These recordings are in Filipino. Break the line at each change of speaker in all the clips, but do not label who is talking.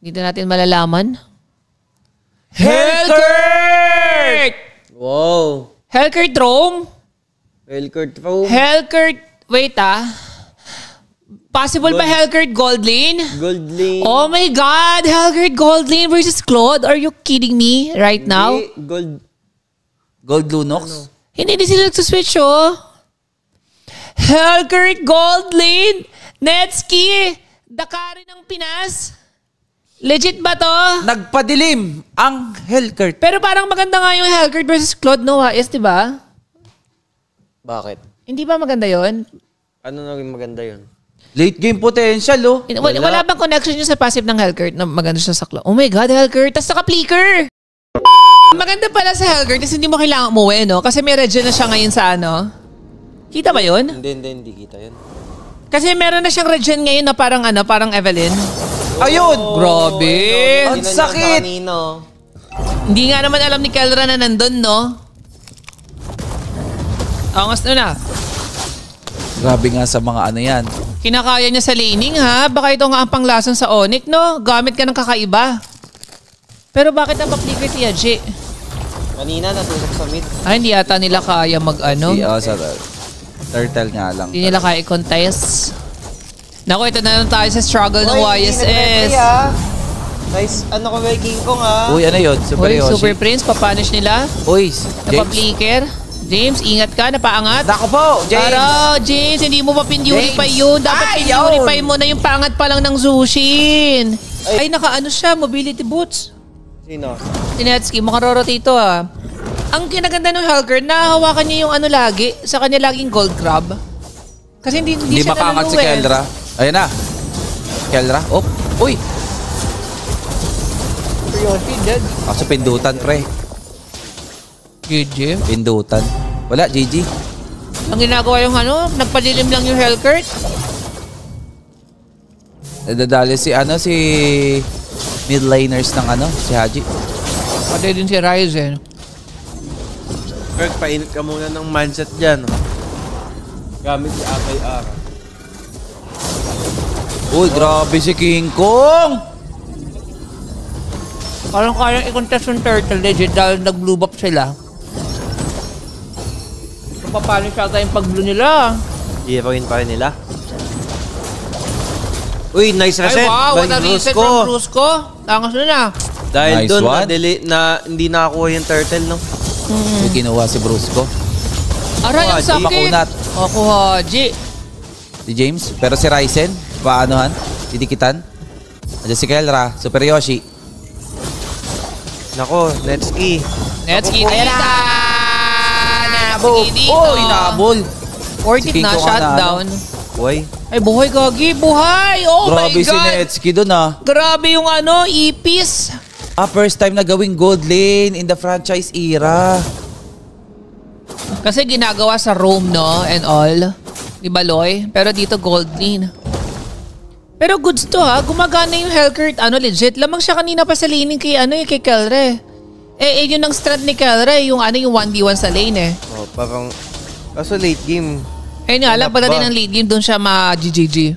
Dito natin malalaman.
Hellcurt!
Wow.
Hellcurt Rome?
Hellcurt Rome.
Hellcurt, wait Possible ba Hellcurt Gold Lane?
Gold Lane.
Oh my God! Hellcurt Gold Lane versus Claude? Are you kidding me right now?
Gold Lunox?
Hindi sila nagsuswitch, oh. Hellcurt Gold Lane? Netski? Dakari ng Pinas? Legit ba to?
Nagpadilim ang Hellcurt.
Pero parang maganda nga yung Hellcurt versus Claude Noah. Yes, diba?
Bakit?
Hindi ba maganda yon?
Ano naging maganda yun?
Late game potential, oh.
Wala bang connection nyo sa passive ng Hellcurt na maganda siya sa Claude? Oh my God, Hellcurt. Tapos naka-flicker. Maganda pala sa Hellcurt kasi hindi mo kailangan umuwi, no? Kasi may regen na siya ngayon sa ano. Kita ba yun?
Hindi kita yun.
Kasi meron na siyang regen ngayon na parang parang Evelyn.
Ayun!
Grabe!
Ang sakit!
Hindi nga naman alam ni Kelra na nandun, no? Angas na.
Grabe nga sa mga ano yan.
Kinakaya niya sa laning, ha? Baka ito nga ang panglason sa Onyx, no? Gamit ka ng kakaiba. Pero bakit ang pa-flicker si Yaji?
Kanina natusok sa mid.
Ay, hindi yata nila kaya mag-ano.
Sa turtle nga lang.
Hindi nila kaya i-contest. Naku, ito na lang tayo sa struggle ng YSS.
Nice, ano ko may King Kong, ha?
Uy, ano yun? Super
Uy,
Yoshi.
Super Prince, papanish nila.
Uy, James.
Napa-flicker. James, ingat ka, napaangat.
Nako po, James.
Tara, James, hindi mo pa pin-unify yun. Dapat pin-unify mo na yung pangat pa lang ng Zushin. Ay, naka-ano siya, mobility boots.
Sino?
Si Netski, mukhang rorotate ito, ha. Ang kinaganda ng Hellcurt, nahahawakan niya yung ano lagi, sa kanya laging gold crab. Kasi hindi siya
mapangat si Kelra. Ayan na. Kelra, op. Uy.
Yoshi, dead.
Kaso pindutan, pre.
GG.
Pindutan. Wala, GG.
Ang ginagawa yung nagpadilim lang yung Hellcurt.
Nadadali si mid laners ng si Haji.
Pati din si Ryzen.
Kirk, painit ka muna ng mindset dyan. Gamit si Akay Ara.
Uy, grabe si King Kong!
Parang kayang i-contest yung turtle legit dahil nag-blue buff sila. Papalo siya ata yung pag-blue nila.
Heroin pa rin nila. Uy, nice reset.
Ay wow, what a reset from Brusco. Tangas na.
Dahil
Nice
doon
one.
na hindi nakakuha yung turtle, no?
Yung kinuha si Brusco.
Aray, ang sakit.
Makunat.
Ako, Haji.
Si James. Pero si Ryzen, paanohan? Didikitan. Andiyan si Kelra, Super Yoshi.
Nako, Netski.
Netski,
Ayan
ayan na.
Nabol. Oh, inabol.
40 na, shutdown.
Buhay.
Ay, buhay, Gagi. Buhay! Oh
Grabe
my God!
si Netski doon,
Grabe yung ipis.
First time na gawing gold lane in the franchise era.
Kasi ginagawa sa Rome, no? And all. Di ba, Loy? Pero dito, gold lane. Pero goods to, ha? Gumagana yung Hellcurt. Legit. Lamang siya kanina pa sa laning kay Kelre. Yun ang strength ni Kelre. Yung 1v1 sa lane,
Oh, parang... Kaso late game.
Ayun nga lang, pagdating ng late game, doon siya ma-GGG.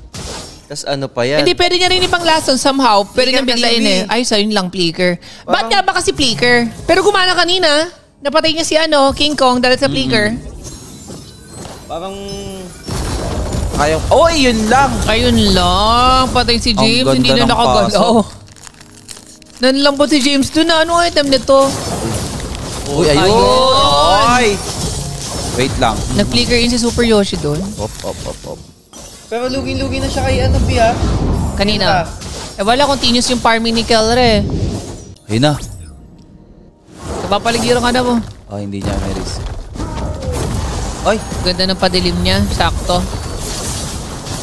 Tas ano pa yan?
Hindi, pwede niya rin ipang lason somehow. Pwede niya biglayin Ay, sa yun lang, flicker. Ba't nga ba kasi flicker? Pero gumana kanina. Napatay niya si King Kong dahil sa flicker.
Parang...
Kayang... Oy, yun lang!
Ayun lang. Patay si James.
Ang
Hindi
ganda
na
ng
nakagalaw. Nanlambot si James doon. Anong item nito?
Uy, ayun! Ay! Wait lang.
Nag-flicker in si Super Yoshi doon.
Op.
Pero lugi-lugi na siya kay Pia.
Kanina. Wala, continuous yung farming ni Kelre.
Ayun na.
Kapapaligiran ka na mo.
Hindi niya may risk. Ay!
Ganda ng padilim niya. Sakto.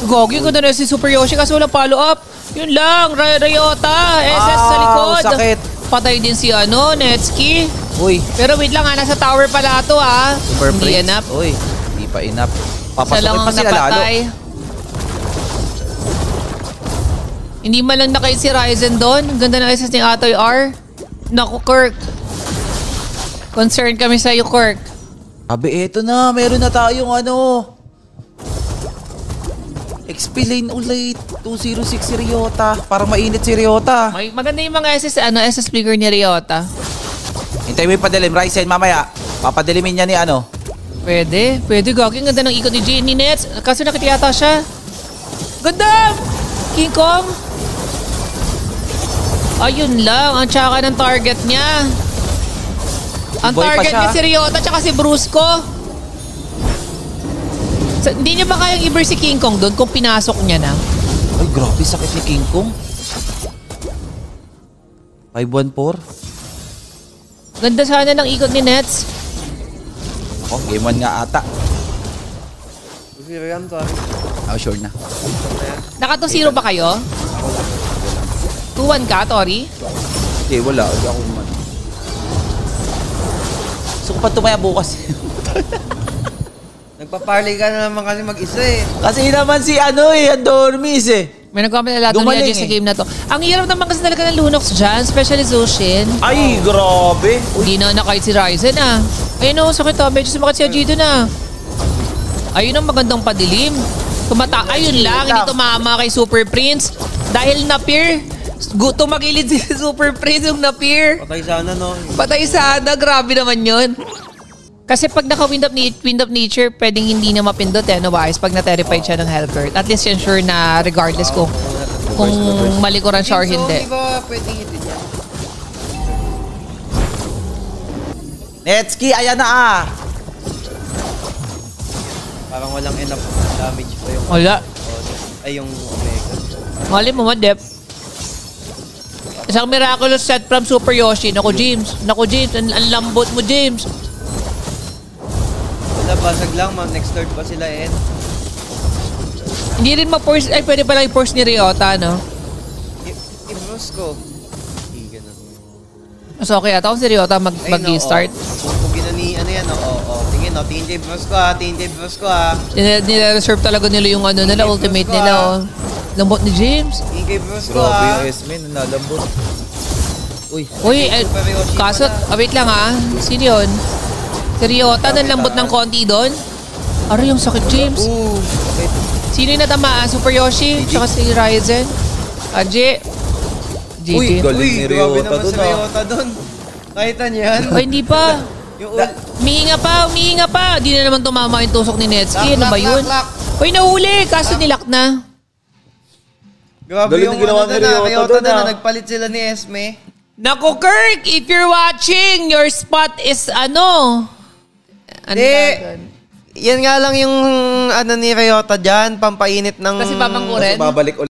Gogi, ganda na si Super Yoshi kasi walang follow-up. Yun lang. Rayota. SS sa likod.
Sakit.
Patay din si Netski.
Uy.
Pero wait lang, nasa tower pala ito,
Super
Hindi
Prince.
enough.
Uy, hindi pa enough.
Isa
Papasukin
lang
pa
ang
sila lalo.
napatay. Hindi man lang nakait si Ryzen doon. Ang ganda ng SS ni Atoy R. Naku, Kirk. Concerned kami sa'yo, Kirk.
Abi, eto na. Meron na tayong XP lane ulit. 206 si Ryota. Para mainit si Ryota.
Maganda yung mga SS figure ni Ryota.
Hintay mo yung padilim. Ryzen mamaya. Papadilimin niya ni ano.
Pwede. Gagi. Ang ganda ng ikot ni Nets. Kaso nakitiyata siya. Ganda! King Kong. Ayun lang. Ang tsaka ng target niya. Ang
Boy pa
target
siya.
ni si Ryota tsaka si Brusco. Hindi niya ba kayang i-burst si King Kong doon kung pinasok niya na?
Ay, grabe sakit ni King Kong. 514.
Ganda sana ng ikot ni Nets.
Oh, game 1 nga ata.
Zero yan, sorry.
Oh, sure na.
Naka 2-0 ba kayo? 2-1 ka, Tori?
Hindi, wala. Hindi ako man. Gusto ko pa tumaya bukas.
Nagpa-parley ka na naman kasi mag-isa eh.
Kasi naman si ano eh, ang dormis eh.
May nag-comment na lahat ng
Gumaling
sa game na to. Ang hirap naman kasi talaga ng Lunox dyan, especially Zushin.
Ay, grabe.
Hindi na kahit si Ryzen ah. Ayun o, sakit ah. Medyo sumakit si Ajido na. Ayun ang magandang padilim. Ayun lang, hindi tumama kay Super Prince. Dahil na-peer. Tumagilid si Super Prince yung na-peer.
Patay sana no.
Patay sana, grabe naman yun. Kasi pag naka-wind of nature, pwedeng hindi na mapindot eh, no wise, pag na-terrified siya ng Hellcurt. At least ensure na regardless kung malikuran siya or hindi.
Di ba pwedeng hitin yan?
Netski, ayan na ah.
Parang walang enough damage pa yung...
Wala.
Ay, yung Omega.
Mali mo, Madep. Isang miraculous set from Super Yoshi. Naku, James. Ang lambot mo, James.
Wala, basag lang. Next third pa sila eh.
Hindi rin ma-force. Ay, pwede pala i-force ni Ryota, no?
I-brush ko. Hindi ganun.
Mas okay ata kung si Ryota mag-start.
Kung ginani, ano yan, tingin, TNJ brush ko ha, TNJ brush ko ha.
Nila-reserve talaga nila yung ano nila, ultimate nila, oh. Lambot ni James.
TNJ brush ko
Grabe
ha.
yung Esme, nalambot. Uy.
Uy, kaso, wait lang ha. Sino yun? Si Ryota, nalambot ng konti doon. Aray, yung sakit, James.
Sakit.
Sino yung natamaan? Super Yoshi? Tsaka si Ryzen? Aji?
Uy,
GG.
galing ni
Grabe
Ryota
naman
dun
si
ah.
Ryota dun. Nakita niyo yan?
Ay, hindi pa.
Yung
Umihinga pa. Di na naman tumama yung tusok ni Netski. Ano ba yun?
Lock.
Uy, nahuli. Kaso nilak na.
Grabe
Galing
yung
na ginawa
ano
ni
na,
Ryota
Ryota
dun,
na,
ah.
nagpalit sila ni Esme.
Naku, Kirk! If you're watching, your spot is ano? Ano
Di.
ba doon?
Yan nga lang yung ano ni Ryota dyan, pampainit ng...
Kasi babangkurin?
Babalik